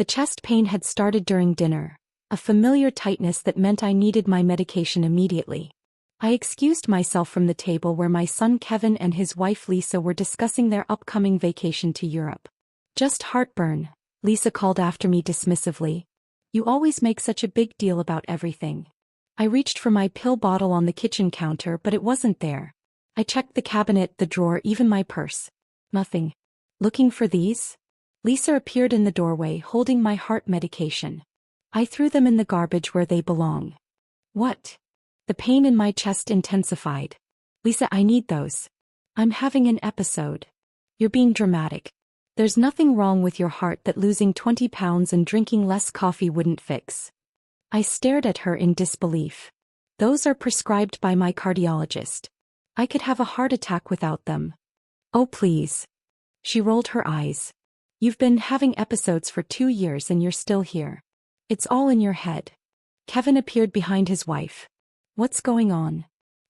The chest pain had started during dinner, a familiar tightness that meant I needed my medication immediately. I excused myself from the table where my son Kevin and his wife Lisa were discussing their upcoming vacation to Europe. "Just heartburn," Lisa called after me dismissively. "You always make such a big deal about everything." I reached for my pill bottle on the kitchen counter, but it wasn't there. I checked the cabinet, the drawer, even my purse. Nothing. "Looking for these?" Lisa appeared in the doorway holding my heart medication. I threw them in the garbage where they belong. "What?" The pain in my chest intensified. "Lisa, I need those. I'm having an episode." "You're being dramatic. There's nothing wrong with your heart that losing 20 pounds and drinking less coffee wouldn't fix." I stared at her in disbelief. "Those are prescribed by my cardiologist. I could have a heart attack without them." "Oh, please." She rolled her eyes. "You've been having episodes for 2 years and you're still here. It's all in your head." Kevin appeared behind his wife. "What's going on?"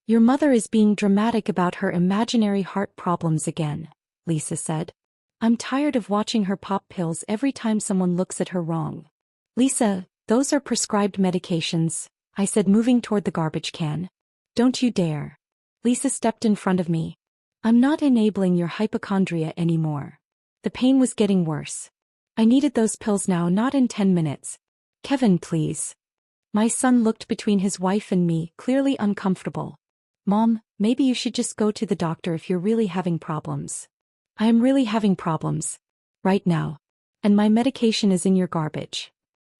"Your mother is being dramatic about her imaginary heart problems again," Lisa said. "I'm tired of watching her pop pills every time someone looks at her wrong." "Lisa, those are prescribed medications," I said, moving toward the garbage can. "Don't you dare." Lisa stepped in front of me. "I'm not enabling your hypochondria anymore." The pain was getting worse. I needed those pills now, not in 10 minutes. "Kevin, please." My son looked between his wife and me, clearly uncomfortable. "Mom, maybe you should just go to the doctor if you're really having problems." "I am really having problems. Right now. And my medication is in your garbage."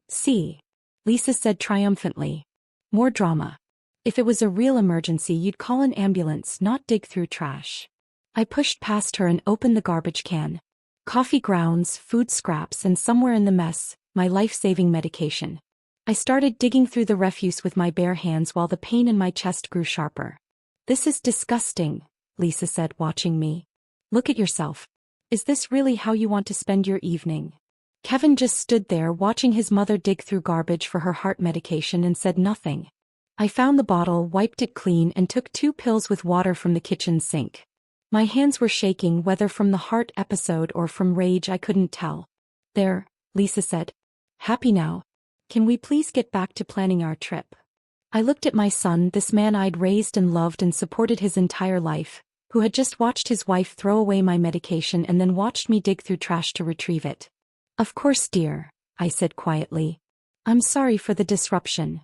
"See?" Lisa said triumphantly. "More drama. If it was a real emergency, you'd call an ambulance, not dig through trash." I pushed past her and opened the garbage can. Coffee grounds, food scraps, and somewhere in the mess, my life-saving medication. I started digging through the refuse with my bare hands while the pain in my chest grew sharper. "This is disgusting," Lisa said, watching me. "Look at yourself. Is this really how you want to spend your evening?" Kevin just stood there watching his mother dig through garbage for her heart medication and said nothing. I found the bottle, wiped it clean, and took 2 pills with water from the kitchen sink. My hands were shaking, whether from the heart episode or from rage I couldn't tell. "There," Lisa said. "Happy now? Can we please get back to planning our trip?" I looked at my son, this man I'd raised and loved and supported his entire life, who had just watched his wife throw away my medication and then watched me dig through trash to retrieve it. "Of course, dear," I said quietly. "I'm sorry for the disruption."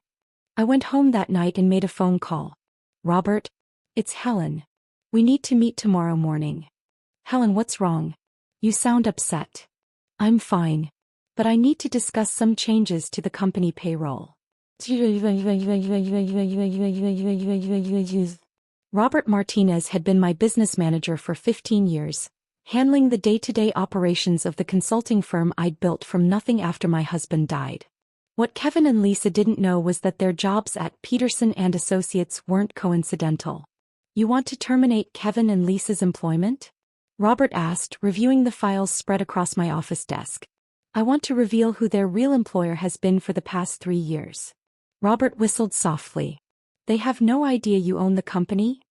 I went home that night and made a phone call. "Robert? It's Helen. We need to meet tomorrow morning." "Helen, what's wrong? You sound upset." "I'm fine. But I need to discuss some changes to the company payroll." Robert Martinez had been my business manager for 15 years, handling the day-to-day operations of the consulting firm I'd built from nothing after my husband died. What Kevin and Lisa didn't know was that their jobs at Peterson and Associates weren't coincidental. "You want to terminate Kevin and Lisa's employment?" Robert asked, reviewing the files spread across my office desk. "I want to reveal who their real employer has been for the past 3 years." Robert whistled softly. "They have no idea you own the company?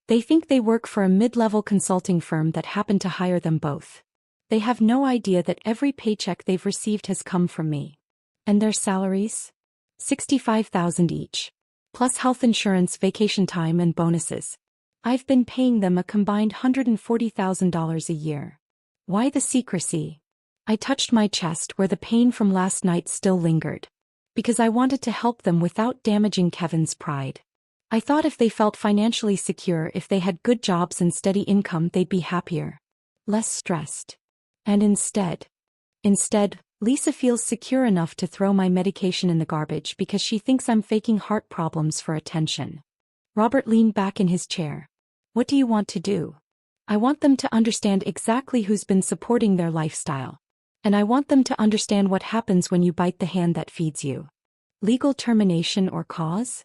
They think they work for a mid-level consulting firm that happened to hire them both. They have no idea that every paycheck they've received has come from me. And their salaries? $65,000 each. Plus health insurance, vacation time, and bonuses. I've been paying them a combined $140,000 a year. Why the secrecy?" I touched my chest where the pain from last night still lingered. "Because I wanted to help them without damaging Kevin's pride. I thought if they felt financially secure, if they had good jobs and steady income, they'd be happier. Less stressed. And instead, Lisa feels secure enough to throw my medication in the garbage because she thinks I'm faking heart problems for attention." Robert leaned back in his chair. "What do you want to do?" "I want them to understand exactly who's been supporting their lifestyle. And I want them to understand what happens when you bite the hand that feeds you." "Legal termination or cause?"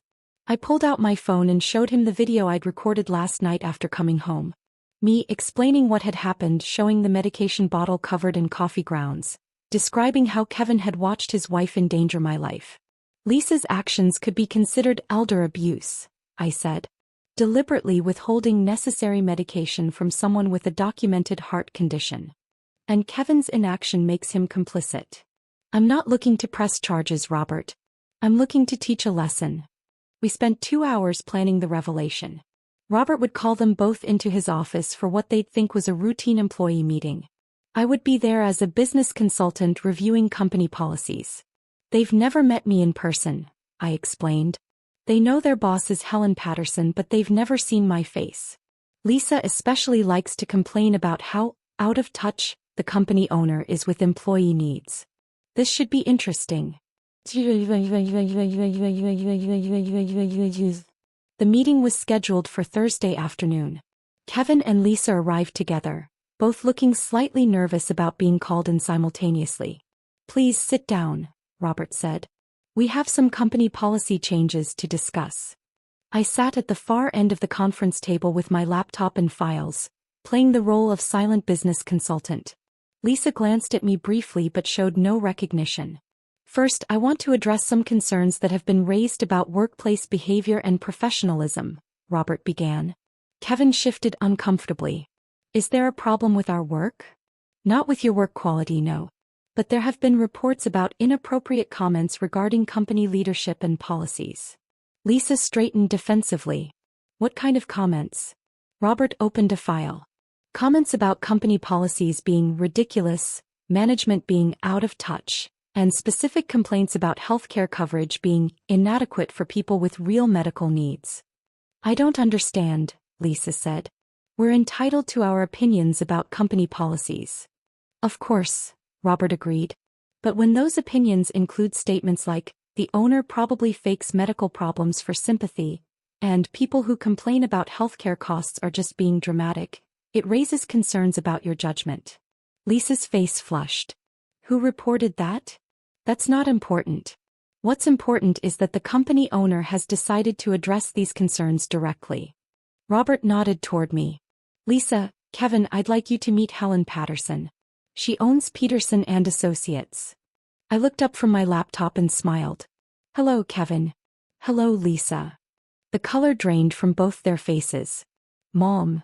I pulled out my phone and showed him the video I'd recorded last night after coming home. Me explaining what had happened, showing the medication bottle covered in coffee grounds, describing how Kevin had watched his wife endanger my life. "Lisa's actions could be considered elder abuse," I said. "Deliberately withholding necessary medication from someone with a documented heart condition. And Kevin's inaction makes him complicit." I'm not looking to press charges, Robert. I'm looking to teach a lesson. We spent 2 hours planning the revelation. Robert would call them both into his office for what they'd think was a routine employee meeting. I would be there as a business consultant reviewing company policies. They've never met me in person, I explained. They know their boss is Helen Patterson, but they've never seen my face. Lisa especially likes to complain about how out of touch the company owner is with employee needs. This should be interesting. The meeting was scheduled for Thursday afternoon. Kevin and Lisa arrived together, both looking slightly nervous about being called in simultaneously. Please sit down, Robert said. We have some company policy changes to discuss. I sat at the far end of the conference table with my laptop and files, playing the role of silent business consultant. Lisa glanced at me briefly but showed no recognition. First, I want to address some concerns that have been raised about workplace behavior and professionalism, Robert began. Kevin shifted uncomfortably. Is there a problem with our work? Not with your work quality, no. But there have been reports about inappropriate comments regarding company leadership and policies. Lisa straightened defensively. What kind of comments? Robert opened a file. Comments about company policies being ridiculous, management being out of touch, and specific complaints about healthcare coverage being inadequate for people with real medical needs. I don't understand, Lisa said. We're entitled to our opinions about company policies. Of course, Robert agreed. But when those opinions include statements like, the owner probably fakes medical problems for sympathy, and people who complain about healthcare costs are just being dramatic, it raises concerns about your judgment. Lisa's face flushed. Who reported that? That's not important. What's important is that the company owner has decided to address these concerns directly. Robert nodded toward me. Lisa, Kevin, I'd like you to meet Helen Patterson. She owns Peterson and Associates. I looked up from my laptop and smiled. Hello, Kevin. Hello, Lisa. The color drained from both their faces. Mom.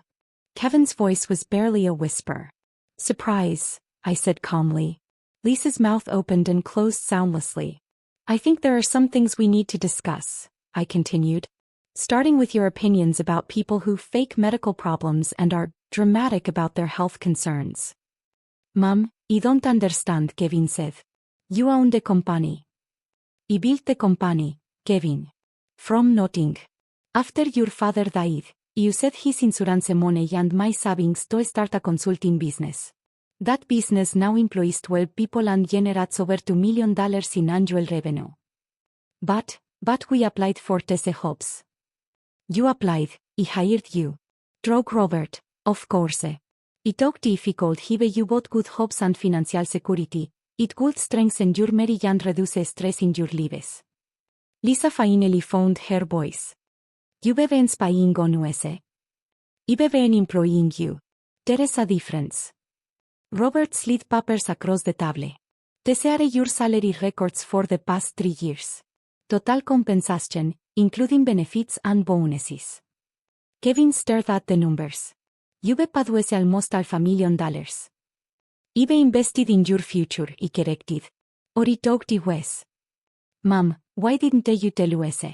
Kevin's voice was barely a whisper. Surprise, I said calmly. Lisa's mouth opened and closed soundlessly. I think there are some things we need to discuss, I continued. Starting with your opinions about people who fake medical problems and are dramatic about their health concerns. Mom, I don't understand, Kevin said. You own the company. I built the company, Kevin. From nothing. After your father died, you used his insurance money and my savings to start a consulting business. That business now employs 12 people and generates over $2 million in annual revenue. But we applied for these jobs. You applied, I hired you. Drug Robert, of course. It took difficult give you both good jobs and financial security. It could strengthen your marriage and reduce stress in your lives. Lisa finally found her voice. You've been spying on us. I've been employing you. There is a difference. Robert slid papers across the table. These are your salary records for the past 3 years. Total compensation, including benefits and bonuses. Kevin stared at the numbers. You've paid us almost $500,000. I've invested in your future, I corrected. Or I talked to us. Mom, why didn't you tell us?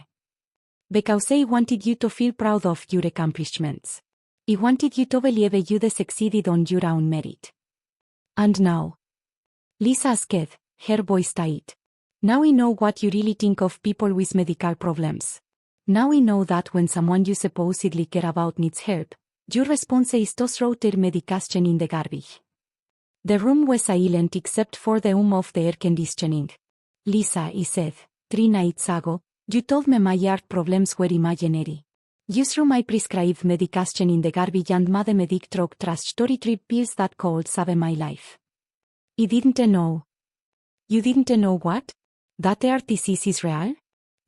Because I wanted you to feel proud of your accomplishments. I wanted you to believe you'd succeeded on your own merit. And now? Lisa asked, her voice tight. Now I know what you really think of people with medical problems. Now I know that when someone you supposedly care about needs help, your response is to throw their medication in the garbage. The room was silent except for the hum of the air conditioning. Lisa, I said, 3 nights ago, you told me my heart problems were imaginary. You threw my prescribed medication in the garbage and made me dig through trash 33 pills that could save my life. I didn't know. You didn't know what? That the heart disease is real?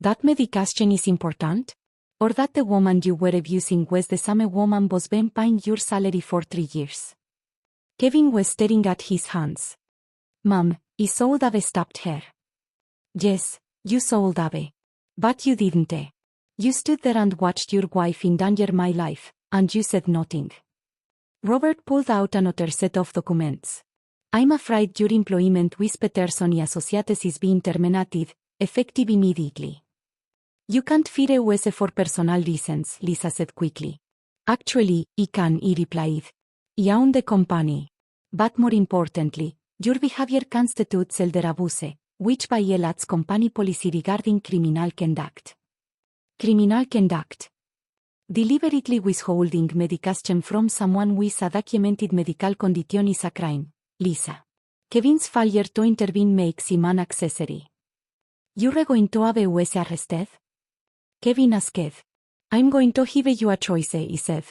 That medication is important? Or that the woman you were abusing was the same woman who's been paying your salary for 3 years? Kevin was staring at his hands. Mom, I should have stopped her. Yes, you should have. But you didn't. You stood there and watched your wife endanger my life, and you said nothing. Robert pulled out another set of documents. I'm afraid your employment with Peterson y Associates is being terminated, effective immediately. You can't fire us for personal reasons, Lisa said quickly. Actually, I can, he replied. I own the company. But more importantly, your behavior constitutes elder abuse, which violates company policy regarding criminal conduct. Criminal conduct. Deliberately withholding medication from someone with a documented medical condition is a crime, Lisa. Kevin's failure to intervene makes him an accessory. You're going to have us arrested? Kevin asked. I'm going to give you a choice, he said.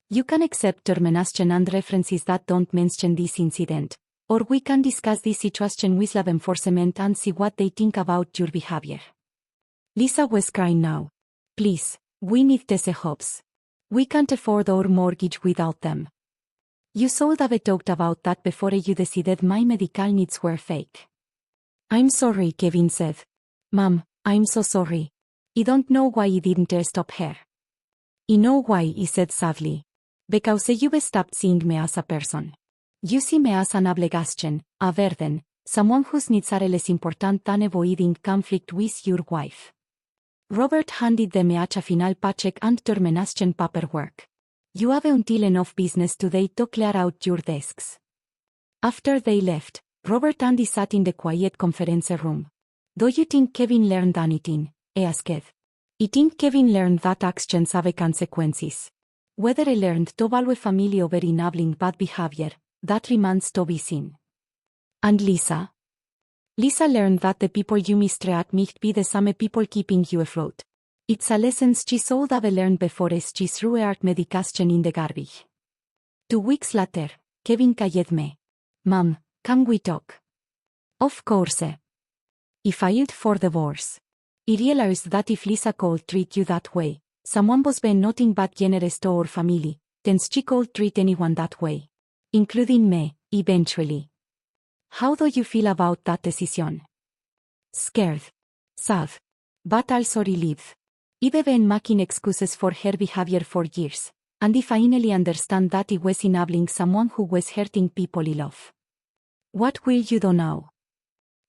You can accept termination and references that don't mention this incident, or we can discuss this situation with law enforcement and see what they think about your behavior. Lisa was crying now. Please, we need these jobs. We can't afford our mortgage without them. You should have talked about that before you decided my medical needs were fake. I'm sorry, Kevin said. Mom, I'm so sorry. I don't know why I didn't stop her. I know why, he said sadly. Because you've stopped seeing me as a person. You see me as an obligation, a burden, someone whose needs are less important than avoiding conflict with your wife. Robert handed them a final paycheck and termination paperwork. You have until enough business today to clear out your desks. After they left, Robert and I sat in the quiet conference room. Do you think Kevin learned anything? I asked. I think Kevin learned that actions have consequences. Whether he learned to value family over enabling bad behavior, that remains to be seen. And Lisa? Lisa learned that the people you mistreat might be the same people keeping you afloat. It's a lesson she should have learned before she threw her medication in the garbage. 2 weeks later, Kevin called me. Mom, can we talk? Of course. I filed for divorce. I realized that if Lisa could treat you that way, someone was being nothing but generous to our family, then she could treat anyone that way. Including me, eventually. How do you feel about that decision? Scared. Sad. But also relieved. I've been making excuses for her behavior for years, and I finally understand that I was enabling someone who was hurting people I love. What will you do now?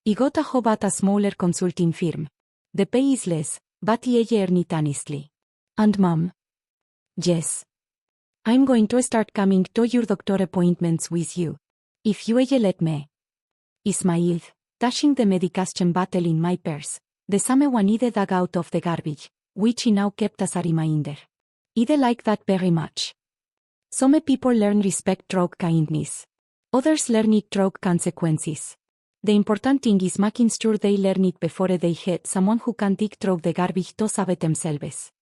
I got a job at a smaller consulting firm. The pay is less, but I earn it honestly. And Mom? Yes. I'm going to start coming to your doctor appointments with you. If you let me. I smiled, dashing the medication bottle in my purse, the same one I dug out of the garbage, which I now kept as a reminder. I like that very much. Some people learn respect through kindness. Others learn it through consequences. The important thing is making sure they learn it before they hit someone who can dig through the garbage to save themselves.